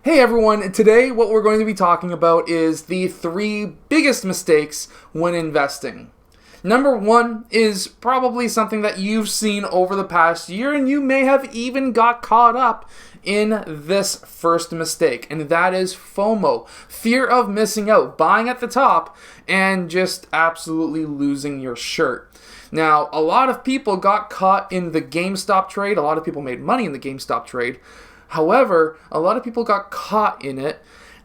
Hey everyone, today what we're going to be talking about is the 3 biggest mistakes when investing. Number 1 is probably something that you've seen over the past year, and you may have even got caught up in this first mistake, and that is FOMO, fear of missing out, buying at the top and just absolutely losing your shirt. Now, a lot of people got caught in the GameStop trade. A lot of people made money in the GameStop trade. However, a lot of people got caught in it.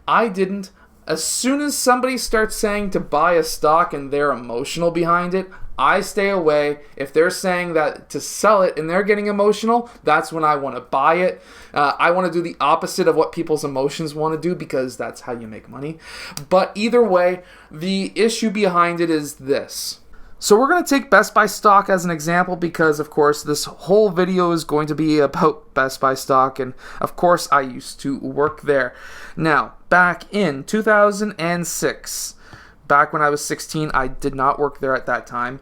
I didn't. As soon as somebody starts saying to buy a stock and they're emotional behind it, I stay away. If they're saying that to sell it and they're getting emotional, that's when I want to buy it. I want to do the opposite of what people's emotions want to do because that's how you make money. But either way, the issue behind it is this. So we're going to take Best Buy stock as an example because, of course, this whole video is going to be about Best Buy stock, and, of course, I used to work there. Now, back in 2006, back when I was 16, I did not work there at that time.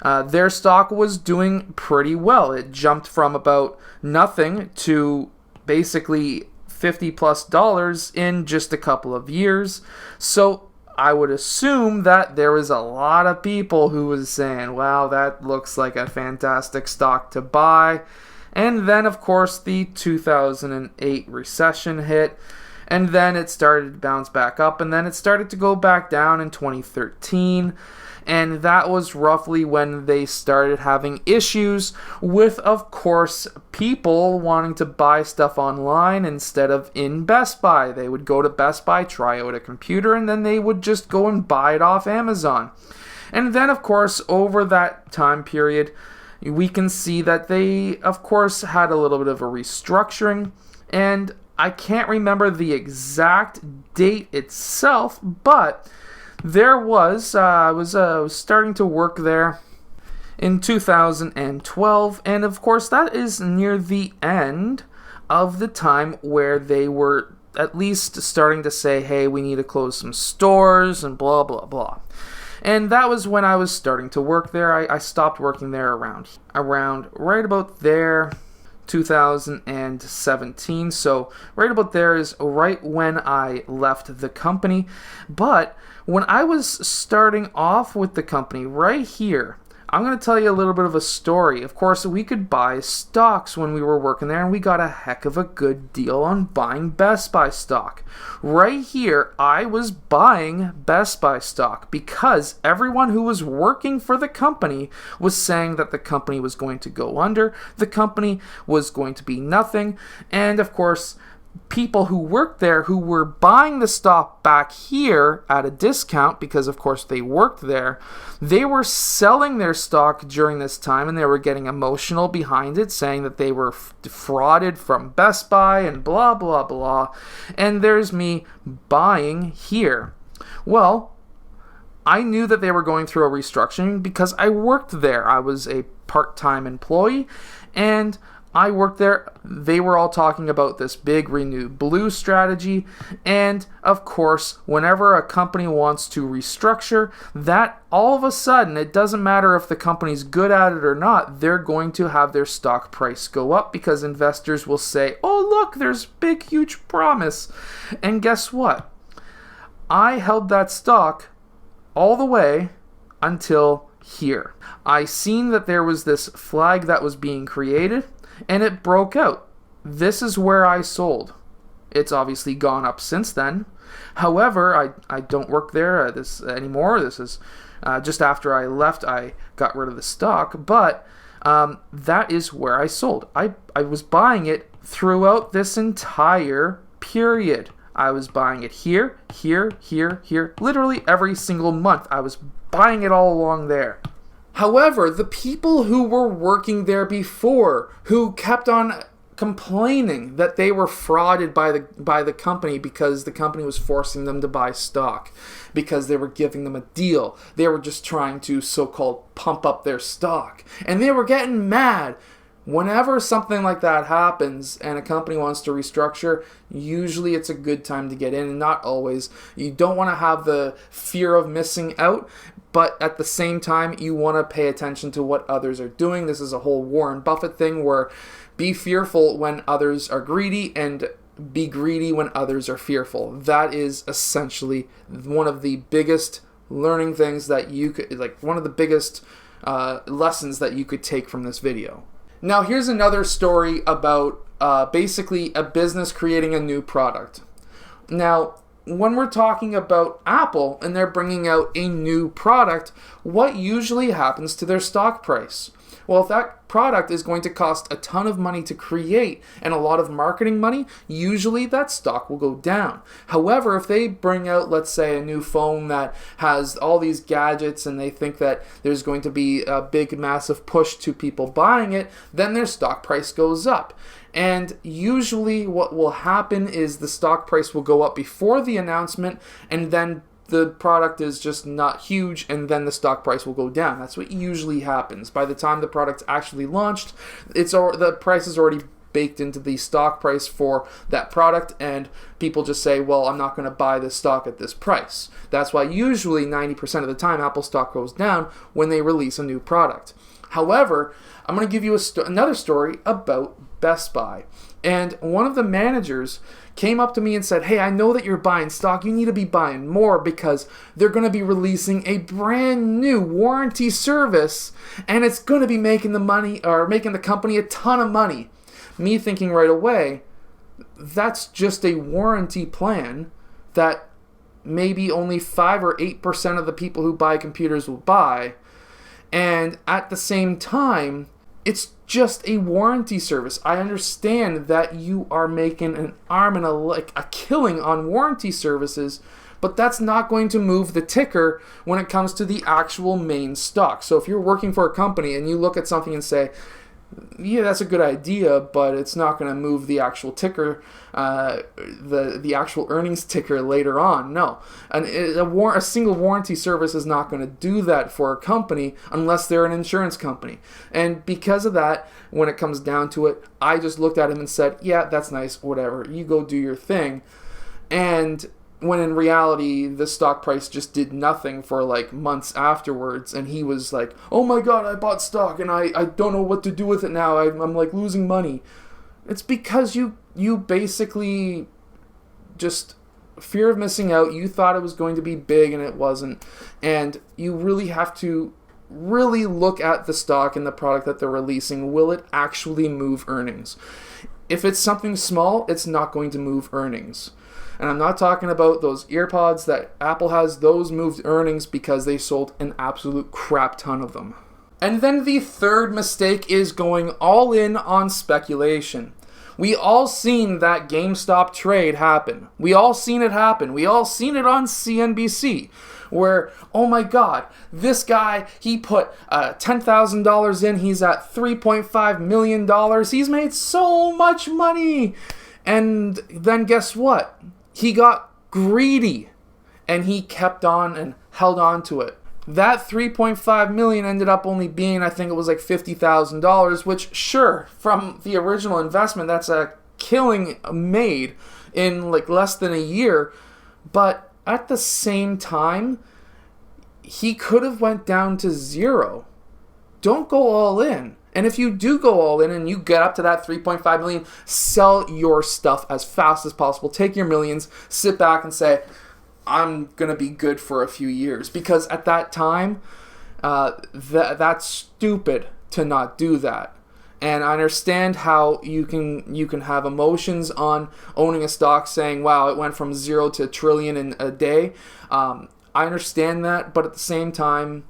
Their stock was doing pretty well. It jumped from about nothing to basically $50+ in just a couple of years. So I would assume that there was a lot of people who was saying, wow, that looks like a fantastic stock to buy. And then, of course, the 2008 recession hit. And then it started to bounce back up. And then it started to go back down in 2013. And that was roughly when they started having issues with, of course, people wanting to buy stuff online instead of in Best Buy. They would go to Best Buy, try out a computer, and then they would just go and buy it off Amazon. And then, of course, over that time period, we can see that they, of course, had a little bit of a restructuring. And I can't remember the exact date itself, but there was, I was starting to work there in 2012, and of course that is near the end of the time where they were at least starting to say, hey, we need to close some stores and blah, blah, blah. And that was when I was starting to work there. I stopped working there around right about there, 2017. So right about there is right when I left the company. But when I was starting off with the company right here, I'm going to tell you a little bit of a story. Of course, we could buy stocks when we were working there, and we got a heck of a good deal on buying Best Buy stock. Right here, I was buying Best Buy stock because everyone who was working for the company was saying that the company was going to go under, the company was going to be nothing, and of course, people who worked there who were buying the stock back here at a discount because of course they worked there, they were selling their stock during this time and they were getting emotional behind it, saying that they were defrauded from Best Buy and blah blah blah. And there's me buying here. Well, I knew that they were going through a restructuring because I worked there. I was a part-time employee and I worked there. They were all talking about this big Renew Blue strategy. And of course, whenever a company wants to restructure, that all of a sudden, it doesn't matter if the company's good at it or not, they're going to have their stock price go up because investors will say, oh, look, there's big, huge promise. And guess what? I held that stock all the way until here. I seen that there was this flag that was being created, and it broke out. This is where I sold. It's obviously gone up since then. However, I don't work there this anymore. This is just after I left, I got rid of the stock. But that is where I sold. I was buying it throughout this entire period. I was buying it here, here, here, here. Literally every single month, I was buying it all along there. However, the people who were working there before, who kept on complaining that they were frauded by the company because the company was forcing them to buy stock, because they were giving them a deal. They were just trying to so-called pump up their stock. And they were getting mad. Whenever something like that happens and a company wants to restructure, usually it's a good time to get in, and not always. You don't want to have the fear of missing out, but at the same time, you want to pay attention to what others are doing. This is a whole Warren Buffett thing where be fearful when others are greedy and be greedy when others are fearful. That is essentially one of the biggest learning things that you could, like one of the biggest lessons that you could take from this video. Now here's another story about basically a business creating a new product. Now, when we're talking about Apple and they're bringing out a new product, what usually happens to their stock price? Well, if that product is going to cost a ton of money to create and a lot of marketing money, usually that stock will go down. However, if they bring out, let's say, a new phone that has all these gadgets and they think that there's going to be a big, massive push to people buying it, then their stock price goes up. And usually what will happen is the stock price will go up before the announcement, and then the product is just not huge, and then the stock price will go down. That's what usually happens. By the time the product's actually launched, the price is already baked into the stock price for that product, and people just say, well, I'm not going to buy this stock at this price. That's why usually 90% of the time Apple stock goes down when they release a new product. However, I'm going to give you another story about Best Buy. And one of the managers came up to me and said, hey, I know that you're buying stock. You need to be buying more because they're going to be releasing a brand new warranty service, and it's going to be making the company a ton of money. Me thinking right away, that's just a warranty plan that maybe only 5 or 8% of the people who buy computers will buy. And at the same time, it's just a warranty service. I understand that you are making an arm and a killing on warranty services, but that's not going to move the ticker when it comes to the actual main stock. So if you're working for a company and you look at something and say, yeah, that's a good idea, but it's not going to move the actual ticker, the actual earnings ticker later on. No, a single warranty service is not going to do that for a company unless they're an insurance company. And because of that, when it comes down to it, I just looked at him and said, yeah, that's nice, whatever. You go do your thing. And when in reality, the stock price just did nothing for like months afterwards, and he was like, oh my god, I bought stock and I don't know what to do with it now, I'm like losing money. It's because you basically just fear of missing out. You thought it was going to be big and it wasn't, and you really have to really look at the stock and the product that they're releasing. Will it actually move earnings? If it's something small, it's not going to move earnings. And I'm not talking about those earpods that Apple has. Those moved earnings because they sold an absolute crap ton of them. And then the third mistake is going all in on speculation. We all seen that GameStop trade happen. We all seen it happen. We all seen it on CNBC. Where, oh my god, this guy, he put $10,000 in. He's at $3.5 million. He's made so much money. And then guess what? He got greedy, and he kept on and held on to it. That $3.5 million ended up only being, I think it was like $50,000, which sure, from the original investment, that's a killing made in like less than a year. But at the same time, he could have went down to zero. Don't go all in. And if you do go all in and you get up to that $3.5 million, sell your stuff as fast as possible. Take your millions, sit back and say, I'm going to be good for a few years. Because at that time, that's stupid to not do that. And I understand how you can have emotions on owning a stock saying, wow, it went from 0 to $1 trillion in a day. I understand that, but at the same time,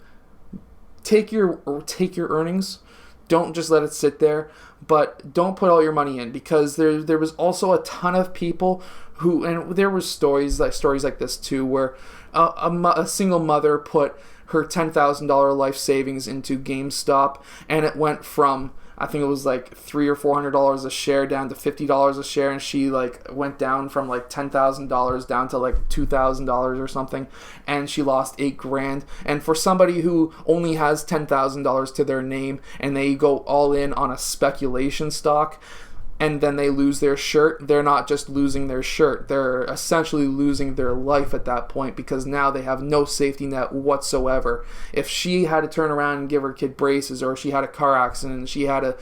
take your earnings. Don't just let it sit there, but don't put all your money in, because there was also a ton of people who, and there were stories like this too, where a single mother put her $10,000 life savings into GameStop, and it went from, I think it was like $300 or $400 a share down to $50 a share, and she like went down from like $10,000 down to like $2,000 or something, and she lost $8,000. And for somebody who only has $10,000 to their name and they go all in on a speculation stock, and then they lose their shirt, they're not just losing their shirt. They're essentially losing their life at that point, because now they have no safety net whatsoever. If she had to turn around and give her kid braces, or she had a car accident and she had to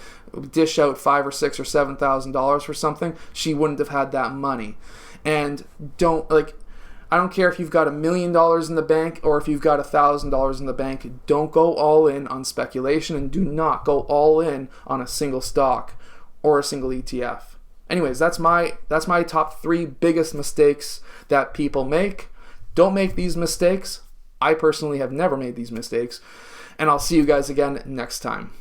dish out $5,000 or $6,000 or $7,000 for something, she wouldn't have had that money. And I don't care if you've got $1 million in the bank or if you've got $1,000 in the bank. Don't go all in on speculation, and do not go all in on a single stock or a single ETF. Anyways, that's my top 3 biggest mistakes that people make. Don't make these mistakes. I personally have never made these mistakes. And I'll see you guys again next time.